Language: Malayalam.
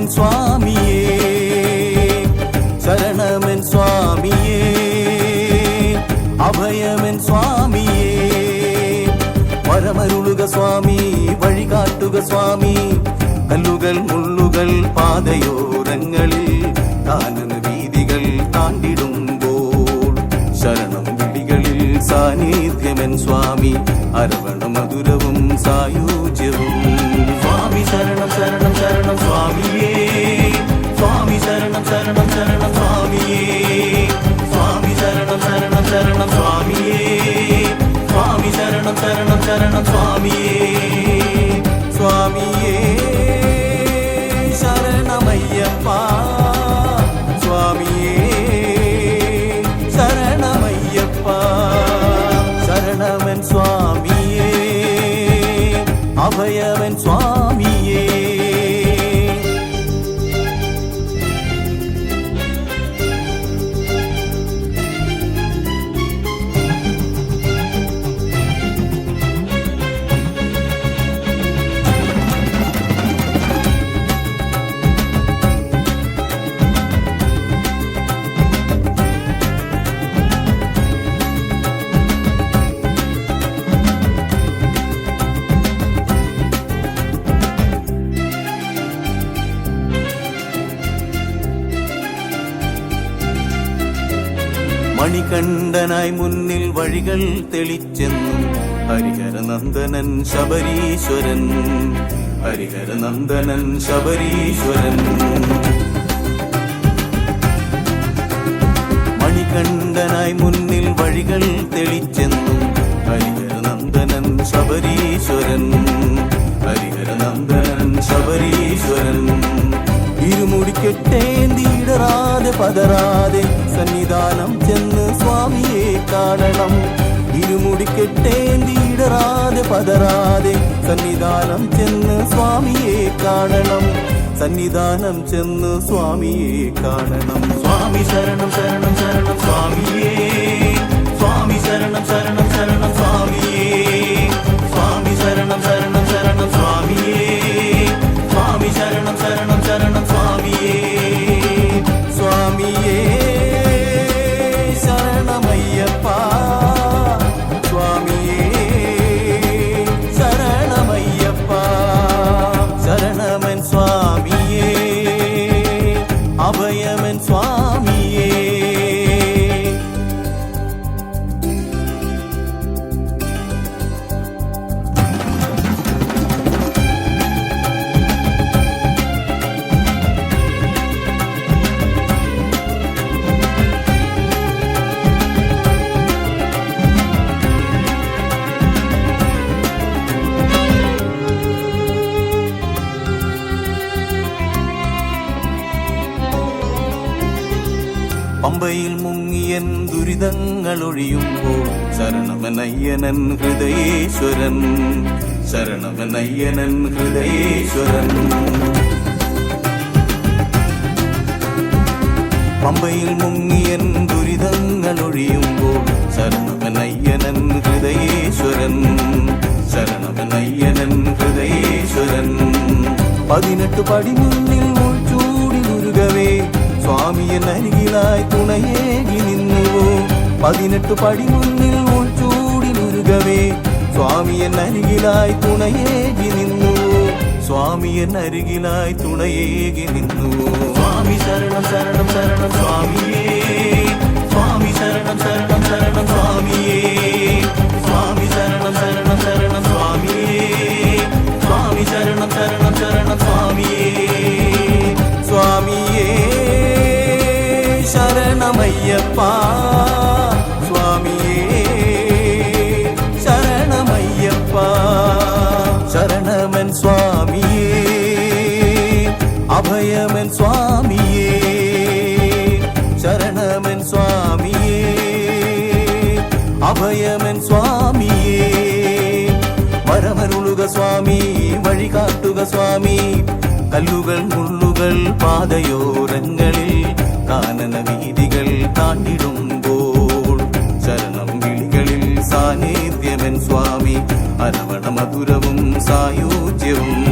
ശരണമെൻ സ്വാമിയേ ശരണമെൻ സ്വാമിയേ അഭയമെൻ സ്വാമിയേ വരമരുളുക സ്വാമി വഴികാട്ടുക സ്വാമി കല്ലുകൾ മുള്ളുകൾ പാതയോരങ്ങളിൽ കാനന വീതികൾ താണ്ടിടുമ്പോൾ ശരണം വിളികളിൽ സാന്നിധ്യമെൻ സ്വാമി അരവണ മധുരവും സായുജ്യവും സ്വാമി ശരണം ശരണം ശരണം സ്വാമിയേ സ്വാമി ശരണം ശരണം ശരണം സ്വാമിയേ സ്വാമി ശരണം ശരണം ശരണം സ്വാമിയേ സ്വാമി ശരണം ശരണം ശരണം സ്വാമിയേ സ്വാമിയേ ശരണമയ്യപ്പ സ്വാമിയേ ശരണമയ്യപ്പ ശരണമൻ സ്വാമിയേ അഭയമൻ സ്വാമിയേ മണികണ്ഠനായി മുന്നിൽ വഴികൾ തെളിച്ചെന്നും ഹരിഹരനന്ദനൻ ശബരീശ്വരൻ ഹരിഹരനന്ദനൻ ശബരീശ്വരൻ മണികണ്ഠനായി മുന്നിൽ വഴികൾ തെളിച്ചെന്നും ഹരിഹരനന്ദനൻ ശബരീശ്വരൻ ഹരിഹരനന്ദനൻ ശബരീശ്വരൻ ഇരുമുടിക്കെട്ടേന്തിയിടറാതെ പതറാതെ സന്നിധാനം ചെന്ന് സ്വാമിയെ കാണണം ഇരുമുടിക്കെട്ടേന്തിയിടറാതെ പതറാതെ സന്നിധാനം ചെന്ന് സ്വാമിയെ കാണണം സന്നിധാനം ചെന്ന് സ്വാമിയെ കാണണം സ്വാമി ശരണം ശരണം ശരണം സ്വാമിയേ സ്വാമി ശരണം ശരണം ശരണം സ്വാമിയേ സ്വാമി ശരണം ശരണം ശരണം സ്വാമിയേ സ്വാമി ശരണം ശരണം ശരണം സ്വാമിയേ സ്വാമിയേ ശരണമയ്യപ്പ സ്വാമിയേ ശരണമയ്യപ്പ ശരണമൻ സ്വാമിയേ അഭയമൻ സ്വാമിയേ പമ്പയിൽ മുങ്ങിയൻ ദുരിതങ്ങൾ ഒഴിയുമ്പോൾ ശരണമനയ്യനൻ ഹൃദയേശ്വരൻ ശരണമനയ്യനൻ ഹൃദയേശ്വരൻ പമ്പയിൽ മുങ്ങിയൻ ദുരിതങ്ങൾ ഒഴിയുമ്പോൾ ശരണമനയ്യനൻ ഹൃദയേശ്വരൻ ശരണമനയ്യനൻ ഹൃദയേശ്വരൻ 18 പടി മുന്നിൽ മുൾച്ചൂടി മുരുകവേ സ്വാമിയൻ അരികിലായി തുണയേകി നിന്നുവോ 18 പടി മുന്നിൽ മുൾച്ചൂടി മുരുകവേ സ്വാമിയൻ അരികിലായി തുണയേകി നിന്നുവോ സ്വാമിയൻ അരികിലായി തുണയേകി നിന്നുവോ സ്വാമി ശരണം ശരണം ശരണം സ്വാമിയേ സ്വാമി ശരണം ശരണം ശരണം സ്വാമിയേ സ്വാമി ശരണം ശരണം ശരണം സ്വാമിയേ സ്വാമി ശരണം ശരണം ശരണം സ്വാമിയേ സ്വാമിയേ ശരണമയ്യപ്പ സ്വാമിയേ ശരണമയ്യപ്പ ശരണമൻ സ്വാമിയേ അഭയമൻ സ്വാമിയേ ശരണമൻ സ്വാമിയേ അഭയമൻ സ്വാമിയേ വരമരുളുക സ്വാമി വഴികാട്ടുക സ്വാമി കല്ലുകൾ മുള്ളുകൾ പാതയോരങ്ങളിൽ കാനന വീതികൾ താണ്ടിടുമ്പോൾ ശരണം വിളികളിൽ സാന്നിധ്യമെൻ സ്വാമി അരവണ മധുരവും സായുജ്യവും